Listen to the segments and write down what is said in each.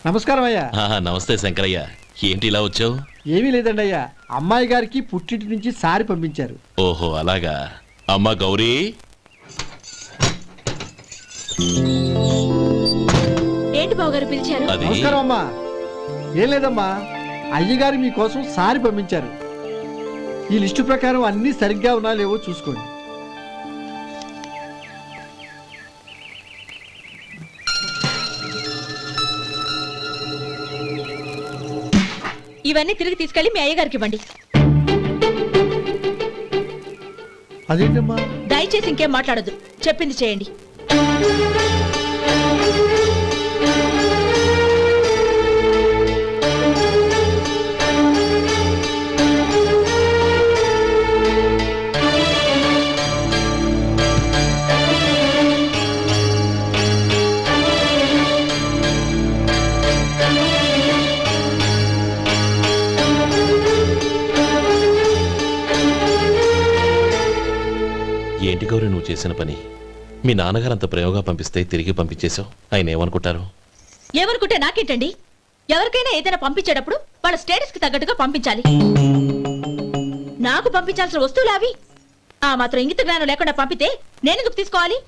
నమస్కారం అయ్యా. నమస్తే శంకరయ్య, ఏంటి ఇలా వచ్చావు? ఏమీ లేదండి అయ్యా, అమ్మాయి గారికి పుట్టింటి నుంచి సారి పంపించారు. ఓహో అలాగా. అమ్మా గౌరీ. ఏంటి బావగారు పిలిచారు? నమస్కారం అమ్మా. ఏం లేదమ్మా, అయ్యగారు మీకోసం సారి పంపించారు. ఈ లిస్టు ప్రకారం అన్ని సరిగ్గా ఉన్నా లేవో చూసుకోండి. ఇవన్నీ తిరిగి తీసుకెళ్లి మీ అయ్యగారికి ఇవ్వండి. అదేంటమ్మా? దయచేసి ఇంకేం మాట్లాడద్దు, చెప్పింది చేయండి. ఏంటి గౌరీ నువ్వు చేసిన పని? మీ నాన్నగారు అంత ప్రేమగా పంపిస్తే తిరిగి పంపించేశావు. ఆయన ఏమనుకుంటారు? ఏమనుకుంటే నాకేంటండి? ఎవరికైనా ఏదైనా పంపించేటప్పుడు వాళ్ళ స్టేటస్ కి తగ్గట్టుగా పంపించాలి. నాకు పంపించాల్సిన వస్తువులు అవి. ఆ మాత్రం ఇంగిత జ్ఞానం లేకుండా పంపితే నేనెందుకు తీసుకోవాలి?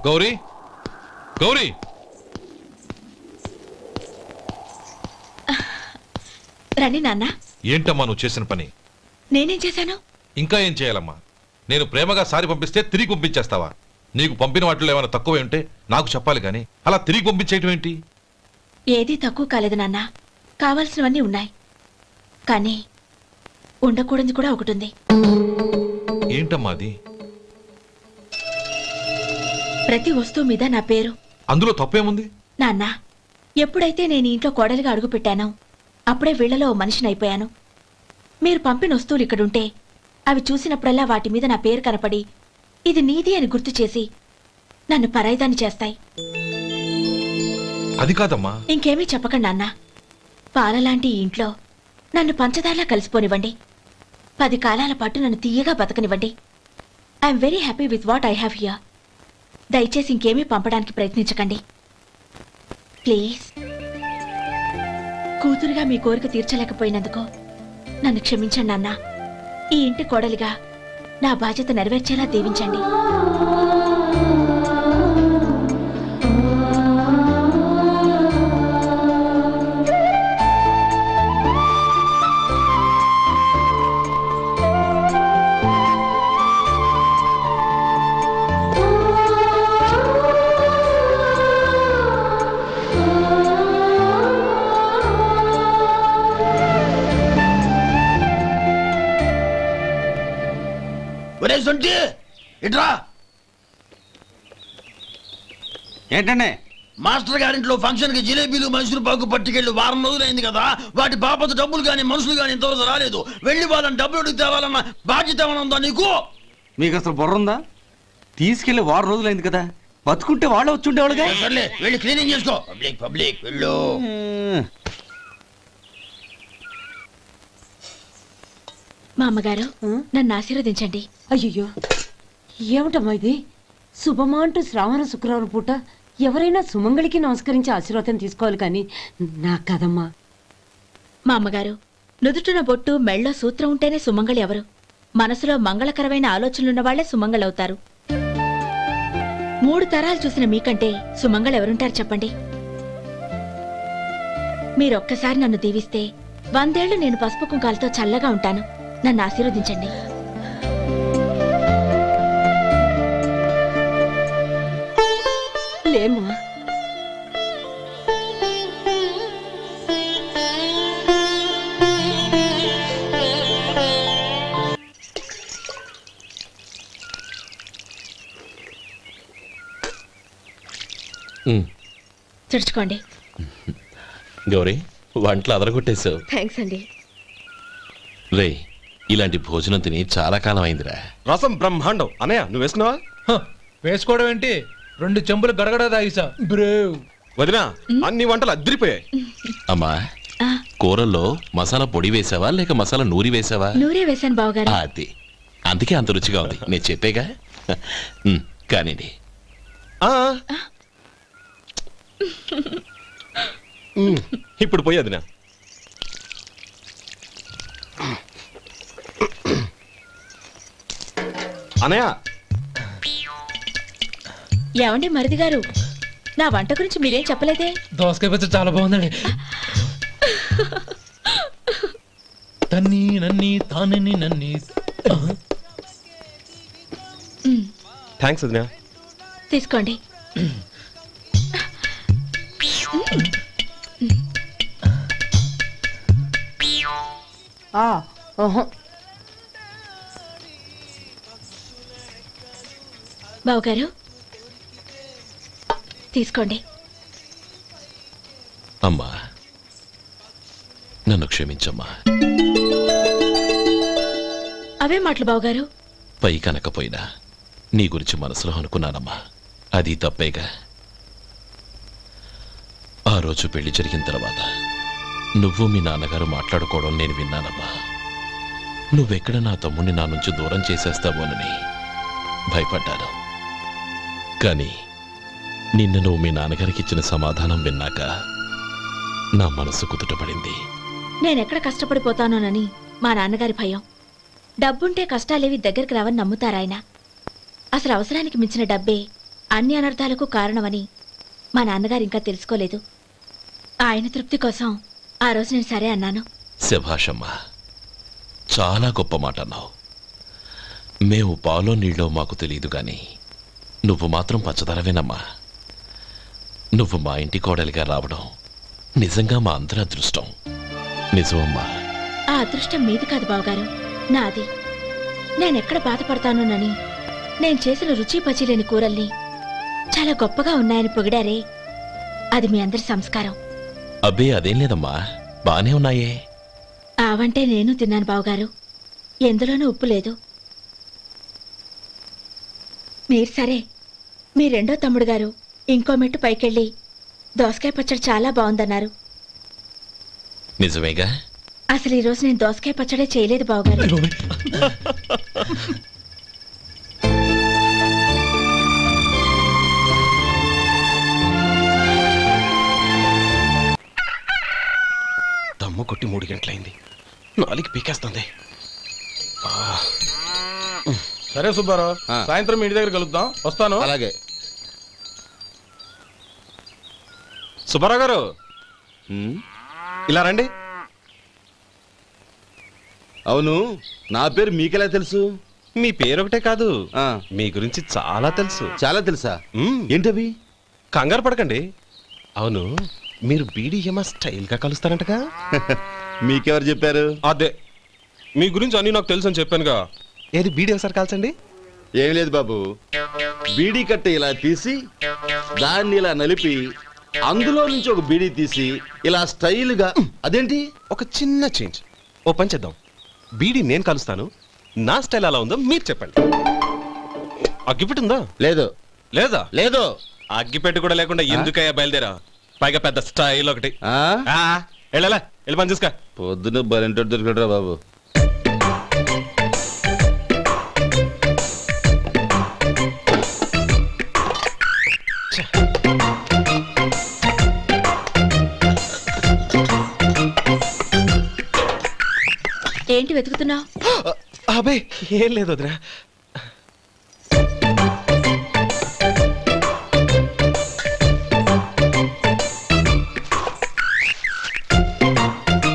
గౌరీ, గౌరీ, రండి నాన్న. ఏంటమ్మా నువ్వు చేసిన పని? నేనేం చేశాను? ఇంకా ఏం చేయాలమ్మా? నేను ప్రేమగా సారి పంపిస్తే తిరిగి పంపించేస్తావా? నీకు పంపిన వాటిలో ఏమైనా తక్కువ ఉంటే నాకు చెప్పాలి కానీ అలా తిరిగి పంపించేయటం ఏంటి? ఏదీ తక్కువ కాలేదు నాన్న, కావాల్సినవన్నీ ఉన్నాయి. కానీ ఉండకూడదు కూడా ఒకటి ఉంది. ఏంటమ్మా అది? ప్రతి వస్తువు మీద నా పేరు. అందులో తప్పేముంది? నాన్న, ఎప్పుడైతే నేను ఇంట్లో కోడలిగా అడుగు పెట్టానో అప్పుడే వీళ్లలో మనిషిని అయిపోయాను. మీరు పంపిన వస్తువులు ఇక్కడుంటే అవి చూసినప్పుడల్లా వాటి మీద నా పేరు కనపడి ఇది నీది అని గుర్తు చేసి నన్ను పరాయిదాన్ని చేస్తాయి. అది కాదమ్మా. ఇంకేమీ చెప్పకండి నాన్న. పాలలాంటి ఈ ఇంట్లో నన్ను పంచదారలా కలిసిపోనివ్వండి. 10 కాలాల పాటు నన్ను తీయగా బతకనివ్వండి. I am very happy with what I have here. దయచేసి ఇంకేమీ పంపడానికి ప్రయత్నించకండి ప్లీజ్. కూతురుగా మీ కోరిక తీర్చలేకపోయినందుకు నన్ను క్షమించండి నాన్న. ఈ ఇంటి కోడలిగా నా బాధ్యత నెరవేర్చేలా దీవించండి. ఏంటండి? మాస్టర్ గారింట్లో ఫంక్షన్ కి జిలేబీలు మైసూరు పాకు పట్టుకెళ్ళి వారం రోజులైంది కదా. వాటి బాపత డబ్బులు కానీ మనుషులు కానీ ఇంతవరకు రాలేదు. వెళ్ళి వాళ్ళని డబ్బులు అడిగి తేవాలన్న బాధ్యత ఏమైనా ఉందా నీకు? మీకు అసలు బుర్ర ఉందా? తీసుకెళ్లి వారం రోజులైంది కదా, బతుకుంటే వాళ్ళు వచ్చి ఉండేవాళ్ళుగా. సర్లే వెళ్ళి క్లీనింగ్ చేసుకో. పబ్లిక్ పబ్లిక్ వెళ్ళు. మా అమ్మగారు నన్ను ఆశీర్వదించండి. అయ్యో ఏమిటమ్మా ఇది? శుభమా అంటూ శ్రావణ శుక్రవారం పూట ఎవరైనా సుమంగళికి నమస్కరించి ఆశీర్వాదం తీసుకోవాలి కానీ నా కదమ్మా. మా అమ్మగారు నుదుటిన బొట్టు మెళ్ళో సూత్రం ఉంటేనే సుమంగళి ఎవరు? మనసులో మంగళకరమైన ఆలోచనలున్న వాళ్లే సుమంగళవుతారు. 3 తరాలు చూసిన మీకంటే సుమంగళ ఎవరుంటారు చెప్పండి? మీరొక్కసారి నన్ను దీవిస్తే 100 ఏళ్లు నేను పసుపు కుంకాలతో చల్లగా ఉంటాను. నన్ను ఆశీర్వదించండి. లేమ్మా. తుడుచుకోండి. గౌరీ వంటలు అదరగొట్టేశావు. థ్యాంక్స్ అండి. రే ఇలాంటి భోజనం తిని చాలా కాలం అయిందిరా. రసం బ్రహ్మాండం. అనయ్య నువ్వు వేసుకున్నావా? వేసుకోవడం ఏంటి, 2 చెంబులు గడగడ తాగిసా. బ్రేవ్ వదినా అన్ని వంటలు అద్దరిపోయాయి. అమ్మా కూరల్లో మసాలా పొడి వేసావా లేక మసాలా నూరి వేసావా? నూరే వేశాను బావగారు. అది అందుకే అంత రుచిగా ఉంది. నేను చెప్పేగా. కానివ్వండి. ఇప్పుడు పోయి వదినా. అనయ్య ఏమండి మరిది గారు, నా వంట గురించి మీరేం చెప్పలేదే? దోసకాయ పచ్చడి చాలా బాగుందండి. తన్ని నన్ని తానని నన్ని. థ్యాంక్స్ వదినా. తీసుకోండి. బావగారు తీసుకోండి. అమ్మా నన్ను క్షమించమ్మా. అవే మాటలు బావగారు. పై కనకపోయినా నీ గురించి మనసులో అనుకున్నానమ్మా. అది తప్పేగా. ఆ రోజు పెళ్లి జరిగిన తర్వాత నువ్వు మీ నాన్నగారు మాట్లాడుకోవడం నేను విన్నానమ్మా. నువ్వెక్కడ నా తమ్ముడిని నా నుంచి దూరం చేసేస్తావోనని భయపడ్డాను. కానీ నిన్న నువ్వు మీ నాన్నగారికి ఇచ్చిన సమాధానం విన్నాక నా మనసు కుదుటపడింది. నేనెక్కడ కష్టపడిపోతానోనని మా నాన్నగారి భయం. డబ్బుంటే కష్టాలేవి దగ్గరికి రావని నమ్ముతారాయన. అసలు అవసరానికి మించిన డబ్బే అన్ని అనర్థాలకు కారణమని మా నాన్నగారు ఇంకా తెలుసుకోలేదు. ఆయన తృప్తి కోసం ఆ రోజు నేను సరే అన్నాను. శభాషమ్మా, చాలా గొప్ప మాట అన్నావు. మేము పాలో నీళ్ళో మాకు తెలియదు గాని నువ్వు మాత్రం పచ్చదనవేనమ్మా. నువ్వు మా ఇంటి కోడలిగా రావడం నిజంగా మా అందరి అదృష్టం. నిజమమ్మా. ఆ అదృష్టం మీది కాదు బావగారు, నాది. నేనెక్కడ బాధపడతానోనని నేను చేసిన రుచి పచిలేని కూరల్ని చాలా గొప్పగా ఉన్నాయని పొగిడారే, అది మీ అందరి సంస్కారం. అబ్బే అదేం లేదమ్మా, బానే ఉన్నాయే. ఆవంటే నేను తిన్నాను బావగారు, ఎందులోనూ ఉప్పు లేదు. మీరు సరే, మీ రెండో తమ్ముడు గారు ఇంకో మెట్టు పైకెళ్ళి దోసకాయ పచ్చడి చాలా బాగుందన్నారు. నిజమేగా? అసలు ఈరోజు నేను దోసకాయ పచ్చడే చేయలేదు బావగారు. దమ్ము కొట్టి 3 గంటలైంది. 4కి పీకేస్తుంది. సరే సుబ్బారావు, సాయంత్రం ఇంటి దగ్గర కలుద్దాం. వస్తాను. అలాగే. సుబ్బారావు గారు ఇలా రండి. అవును, నా పేరు మీకెలా తెలుసు? మీ పేరు ఒకటే కాదు, మీ గురించి చాలా తెలుసు. చాలా తెలుసా? ఏంటవి? కంగారు పడకండి. అవును, మీరు బీడీఎం స్టైల్ గా కలుస్తారంటగా? మీకెవరు చెప్పారు? అదే, మీ గురించి అన్ని నాకు తెలుసు అని చెప్పానుగా. ఏది బీడీ ఒకసారి కాల్చండి. ఏం లేదు బాబు, బీడీ కట్ట ఇలా తీసి దాన్ని ఇలా నలిపి అందులో నుంచి ఒక బీడీ తీసి ఇలా స్టైల్గా. అదేంటి? ఒక చిన్న చేంజ్. ఓ పని చేద్దాం, బీడీ నేను కలుస్తాను, నా స్టైల్ అలా ఉందో మీరు చెప్పండి. అగ్గిపెట్టి ఉందా? లేదు. లేదా? లేదు. అగ్గిపెట్టి కూడా లేకుండా ఎందుకయ్యా బయలుదేరా? పైగా పెద్ద స్టైల్ ఒకటి. వెళ్ళాలా, వెళ్ళి పని చూసుకో. పొద్దున బలింటోడు దొరికడరా బాబు. ఏంటి వెతుకుతున్నావు? అబే ఏం లేదు వదినా.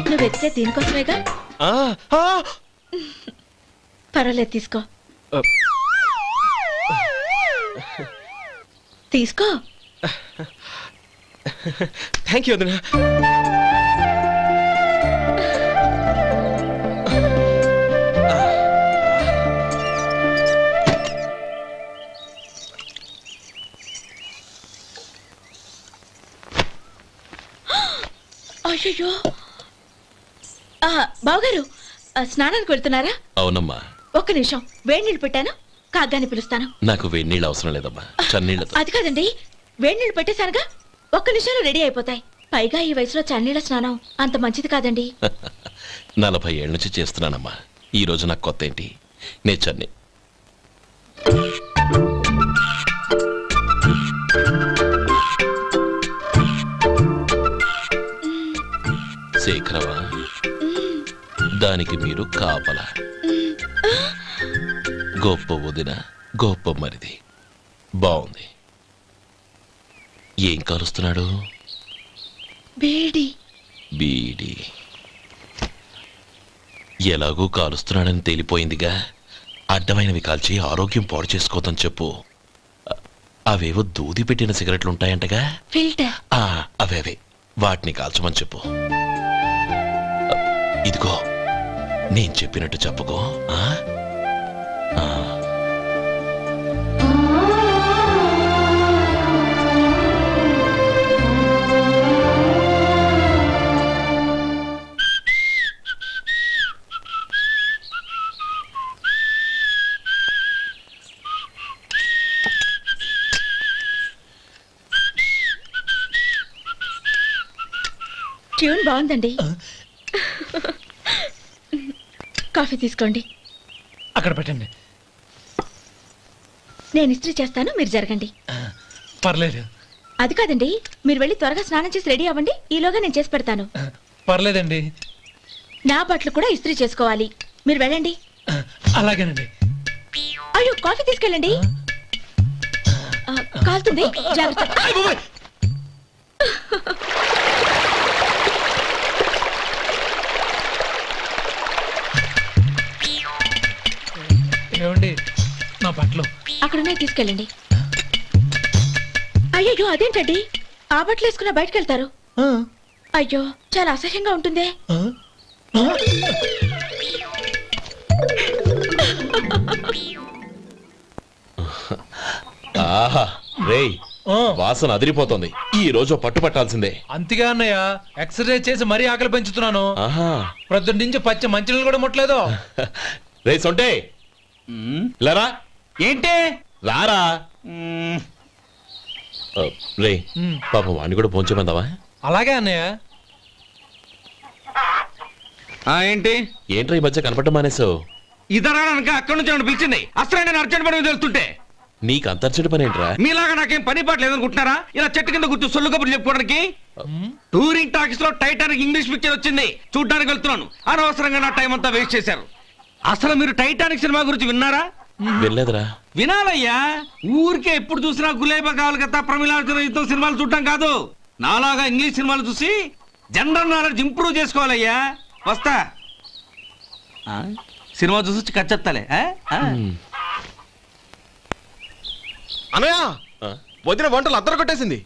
నువ్వు వెతికే దీనికోసమేగా. పర్వాలేదు, తీసుకో. తీసుకో. థ్యాంక్ యూ వదినా. అయ్యో బావగారు స్నానానికి వెళ్తున్నారా? అవునమ్మా. ఒక్క నిమిషం, వేడి నీళ్ళు పెట్టాను, కాగ్గాని పిలుస్తాను. నాకు వేడి నీళ్ళు అవసరం లేదమ్మా, చన్నీళ్ళతో. అది కాదండి, వేడి నీళ్ళు పెట్టేశానుగా, ఒక్క నిమిషంలో రెడీ అయిపోతాయి. పైగా ఈ వయసులో చన్నీళ్ళ స్నానం అంత మంచిది కాదండి. 40 ఏళ్ళ నుంచి చేస్తున్నానమ్మా. ఈ రోజు నాకు కొత్త ఏంటి? నే చన్ని శేఖరవా, దానికి మీరు కాపలా. గొప్ప వదిన, గొప్ప మరిది. బాగుంది. ఏం కాలుస్తున్నాడు? బీడి. బీడి ఎలాగూ కాలుస్తున్నాడని తేలిపోయిందిగా. అడ్డమైనవి కాల్చి ఆరోగ్యం పాడు చేసుకోదని చెప్పు. అవేవో దూది పెట్టిన సిగరెట్లు ఉంటాయంటగా, ఫిల్టర్. అవే వాటిని కాల్చమని చెప్పు. ఇదిగో నేను చెప్పినట్టు చెప్పుకో. ట్యూన్ బాగుందండి. కాఫీ తీసుకోండి. అక్కడ పెట్టండి. నేను ఇస్త్రీ చేస్తాను, మీరు జరగండి. పర్లేదు. అది కాదండి, మీరు వెళ్ళి త్వరగా స్నానం చేసి రెడీ అవ్వండి, ఈలోగా నేను చేసి పెడతాను. పర్లేదండి. నా బట్టలు కూడా ఇస్త్రీ చేసుకోవాలి, మీరు వెళ్ళండి. అలాగేనండి. అయ్యో, కాఫీ తీసుకెళ్ళండి. కాలుతుంది, జాగ్రత్త. ఏమండి, నా బట్టలు అక్కడున్నాయి, తీసుకెళ్ళండి. అయ్యో, అదేంటండి, ఆ బట్టలు వేసుకున్న బయటకు వెళ్తారు? అయ్యో, చాలా అసహ్యంగా ఉంటుందే. ఆహా రేయ్, వాసన అదిరిపోతుంది. ఈ రోజు పట్టు పట్టాల్సిందే. అంతగా అన్నయ్య, ఎక్సర్సైజ్ చేసి మరీ ఆకలి పెంచుతున్నాను. ప్రొద్దున నుంచి పచ్చ మంచినీళ్ళు కూడా ముట్టలేదు. రే సొంటే, లరా. ఏంటి? రారా. రే పాపం వాడిని కూడా పోంచమందావా? అలాగే అన్నయ్య. ఏంటి ఏంట్రా ఈ మధ్య కనపడటం మానేసావు? ఇదరా అక్కడి నుంచి నన్ను పిలిచింది. అసలు నేను అర్జెంట్ పని తెలుస్తుంటే నీకు అంతర్చడి పని ఏంట్రా? మీలాగా నాకేం పని పాట లేదనుకుంటున్నారా? ఇలా చెట్టు కింద కూర్చో సొల్లు కబుర్లు చెప్పుకోవడానికి. టూరింగ్ టాకీస్ లో టైటానిక్ ఇంగ్లీష్ పిక్చర్ వచ్చింది, చూడ్డానికి వెళ్తున్నాను. అనవసరంగా నా టైం అంతా వేస్ట్ చేశారు. అసలు మీరు టైటానిక్ సినిమా గురించి విన్నారా? వినలేదురా. వినాలయ్యా. ఊరికే ఎప్పుడు చూసినా గులేబా కావాలి కదా, ప్రమిళార్జున యుద్ధం సినిమాలు చూడటం కాదు. నాలాగా ఇంగ్లీష్ సినిమాలు చూసి జనరల్ నాలెడ్జ్ ఇంప్రూవ్ చేసుకోవాలయ్యా. వస్తా. సినిమా చూసి కచ్చెత్తాలే. అనయ్య, వదిన వంటలు అద్దరు కొట్టేసింది.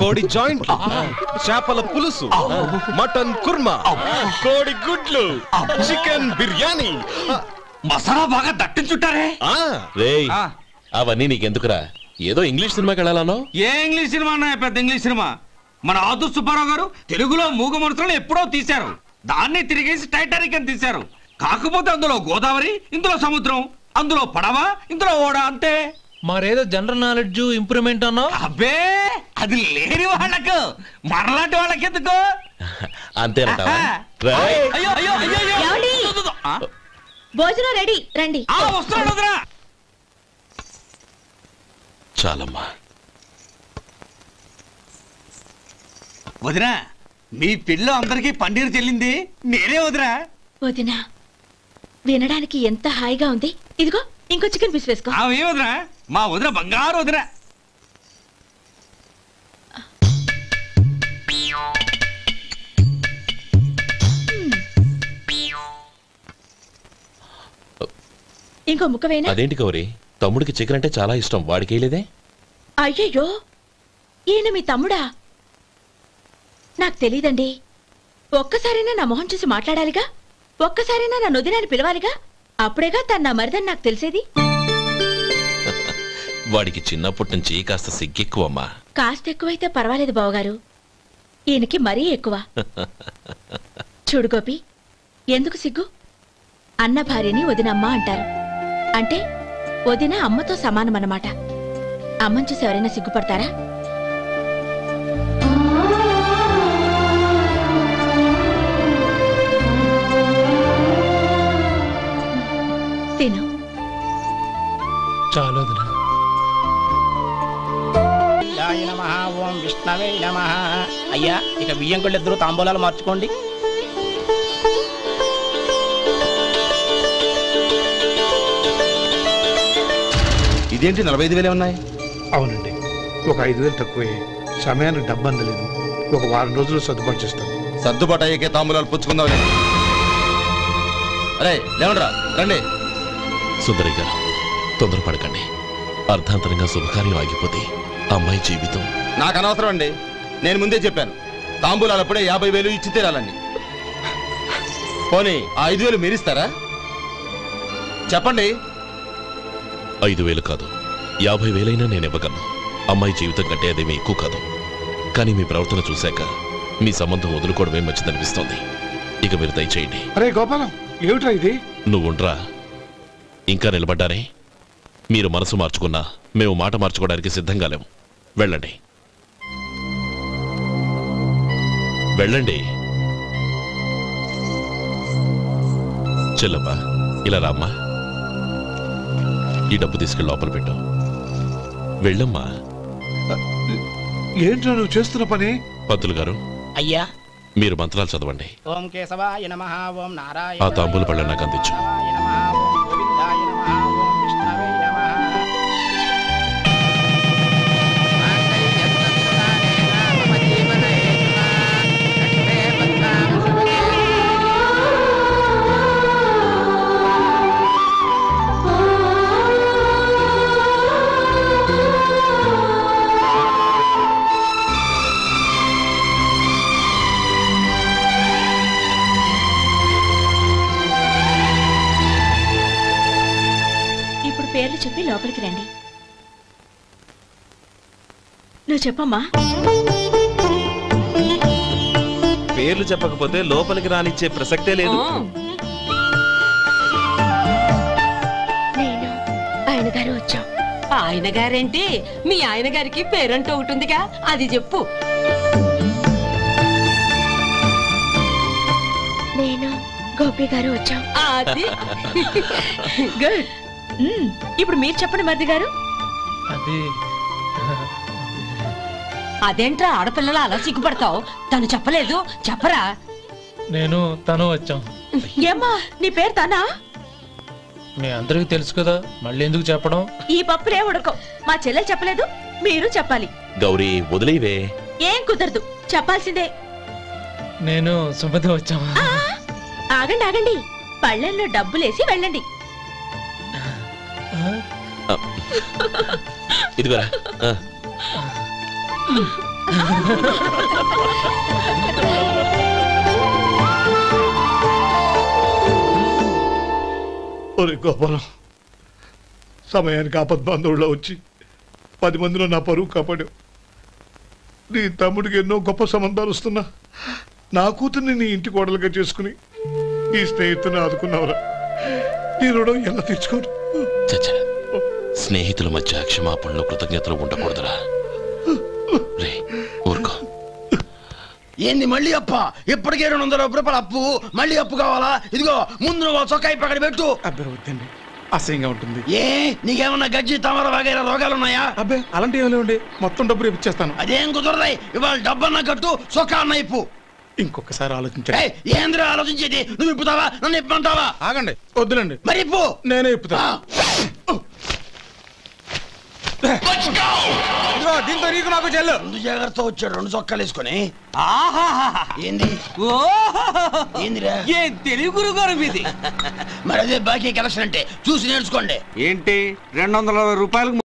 కోడి జాయింట్, చేపల పులుసు, మటన్ కుర్మా, కోడి గుడ్లు, చికెన్ బిర్యానీ, మసాలా బాగా దట్టించుంటారే. రేయ్, అవన్నీ నీకెందుకురా? ఏదో ఇంగ్లీష్ సినిమాకి వెళ్ళాలనో. ఏ ఇంగ్లీష్ సినిమా అన్నా? పెద్ద ఇంగ్లీష్ సినిమా. మన ఆదు సుబ్బారావు గారు తెలుగులో మూగ మనుషులను ఎప్పుడో తీశారు. దాన్ని తిరిగేసి టైటానిక్ అని తీశారు. కాకపోతే అందులో గోదావరి, ఇందులో సముద్రం, అందులో పడవ, ఇందులో ఓడ, అంతే. మరేదో జనరల్ నాలెడ్జ్ ఇంప్రూవ్మెంట్ అన్నా? అబ్బే, అది లేని వాళ్ళకు, మనలాంటి వాళ్ళకి ఎందుకు? అంతేనంటావా? భోజనం రెడీ, రండి. వస్తున్నాడు వదరా. చాలమ్మా. వదినా, మీ పిల్ల అందరికీ పన్నీరు చెల్లింది నేనే వదినా. వదినా, వినడానికి ఎంత హాయిగా ఉంది. ఇదిగో ఇంకో చికెన్ పీస్ వేసుకో. ఏ వదినా, మా వదిన బంగారు వదినా. ఇంకో ముక్క వేయనా? అదేంటి గౌరీ, తమ్ముడికి చికెన్ అంటే చాలా ఇష్టం, వాడికి వేయలేదే? అయ్యయ్యో, ఈయన మీ తమ్ముడా? నాకు తెలీదండి. ఒక్కసారైనా నా మొహం చూసి మాట్లాడాలిగా, ఒక్కసారైనా నా నొదినాన్ని పిలవాలిగా, అప్పుడేగా తన నా మరిదని నాకు తెలిసేది. వాడికి చిన్నప్పటి నుంచి కాస్త సిగ్గెక్కువమ్మా. కాస్త ఎక్కువైతే పర్వాలేదు బావగారు. ఈయనకి మరీ ఎక్కువ. చూడు గోపి, ఎందుకు సిగ్గు? అన్న భార్యని వదినమ్మ అంటారు. అంటే వదిన అమ్మతో సమానమన్నమాట. అమ్మని చూసి ఎవరైనా సిగ్గుపడతారా? తిను. చాలు ఓం విష్ణవే నమః. అయ్యా, ఇక బియ్యం కొళ్ళు ఇద్దరు తాంబూలాలు మార్చుకోండి. ఇదేంటి 45,000 ఉన్నాయి? అవునండి, ఒక 5,000 తక్కువే. సమయానికి డబ్బు అందలేదు. ఒక వారం రోజులు సర్దుబాటు చేస్తాం. సర్దుబాటు అయ్యాకే తాంబూలాలు పుచ్చుకుందాం. అరే లేవండ్రా, రండి. సుందరి గారు, తొందరపడకండి. అర్ధాంతరంగా శుభకార్యం ఆగిపోతే అమ్మాయి జీవితం. నాకు అనవసరం అండి. నేను ముందే చెప్పాను, తాంబూలాలు అప్పుడే 50,000 ఇచ్చి తీరాలండి. పోనీ ఆ 5,000 మీరిస్తారా? చెప్పండి. 5,000 కాదు, 50,000 నేను ఇవ్వగలను. అమ్మాయి జీవితం కంటే అదేమీ ఎక్కువ కాదు. కానీ మీ ప్రవర్తన చూశాక మీ సంబంధం వదులుకోవడమే మంచిదనిపిస్తోంది. ఇక మీరు దయచేయండి. అరే గోపాలం, ఏమిట్రా ఇది? నువ్వుండ్రా. ఇంకా నిలబడ్డారే? మీరు మనసు మార్చుకున్నా మేము మాట మార్చుకోవడానికి సిద్ధంగా లేము. వెళ్ళండి, వెళ్ళండి. చెల్లమ్మా, ఇలా రామ్మా. ఈ డబ్బు తీసుకెళ్ళి లోపల పెట్టు. వెళ్ళమ్మా. ఏంట్రా నువ్వు చేస్తున్న పని? పంతులు గారు, అయ్యా, మీరు మంత్రాలు చదవండి. ఓం కేశవాయ నమః. ఓం నారాయణ. ఆ తాంబూల పళ్ళ నాకు అందించు. పేర్లు చెప్పి లోపలికి రండి. నువ్వు చెప్పమ్మా. పేర్లు చెప్పకపోతే లోపలికి రానిచ్చే ప్రసక్తే లేదు. నేను ఆయన గారు వచ్చాం. ఆయన గారేంటి? మీ ఆయన గారికి పేరంటూ ఒకటిందిగా, అది చెప్పు. నేను గోపి గారు వచ్చాం. అది గుడ్. ఇప్పుడు మీరు చెప్పండి మరిది గారు. అదేంట్రా ఆడపిల్లలు అలా సిగ్గుపడతావు? తను చెప్పలేదు, చెప్పరా? నేను తను వచ్చాం. ఏమ్మా, నీ పేరు తనా? మీ అందరికి తెలుసు కదా, మళ్ళీ ఎందుకు చెప్పడం? ఈ పప్పులే ఉడకం. మా చెల్లెలు చెప్పలేదు, మీరు చెప్పాలి. గౌరీ, వదిలేవే. ఏం కుదరదు, చెప్పాల్సిందే. నేను సుమతి వచ్చాం. ఆగండి ఆగండి, పళ్ళెంలో డబ్బులేసి వెళ్ళండి. ఇదిగోరా. ఒరే గోపాలం, సమయానికి ఆపద్బాంధవుల్లో వచ్చి 10 మందిలో నా పరువు కాపాడావు. నీ తమ్ముడికి ఎన్నో గొప్ప సంబంధాలు వస్తున్నా నా కూతుర్ని నీ ఇంటి కోడలుగా చేసుకుని నీ స్నేహితుని ఆదుకున్నావురా. నీ రుణం ఎలా తీర్చుకోరు? స్నేహితుల మధ్య క్షమాపణలు కృతజ్ఞతలు ఉండకూడదురా. రే ఊరుకో. ఏంది మళ్ళీ అప్ప? ఇప్పటికే 200 రూపాయల అప్పు, మళ్ళీ అప్పు కావాలా? ఇదిగో ముందు నువ్వు చొక్కా పక్కన పెట్టు. అబ్బే వద్దండి, అసహ్యంగా ఉంటుంది. ఏ నీకేమన్నా గజ్జి తమర వగైరా రోగాలున్నాయా? అబ్బే అలాంటి ఏమి లేవండి, మొత్తం డబ్బు రేపు ఇచ్చేస్తాను. అదేం కుదరదాయి. ఇవాళ డబ్బన్నా కట్టు, చొక్కా అన్న ఇప్పు. ఇంకొకసారి ఆలోచించండి. ఏంద్ర ఆలోచించేది? నువ్వు ఇప్పుతావా, నన్ను ఇప్పమంటావా? ఆగండి, వద్దులండి. మరి ఇప్పు. నేనే ఇప్పుతా. దీంతో నీకు నాకు చెల్లు. ముందు జాగ్రత్త వచ్చాడు 2 చొక్కాలు వేసుకొని. ఏంది? ఏందిరా? ఏ తెలుగు గురుగారు మీది? మరి అదే బాకీ కలెక్షన్ అంటే చూసి నేర్చుకోండి. ఏంటి 260 రూపాయలకు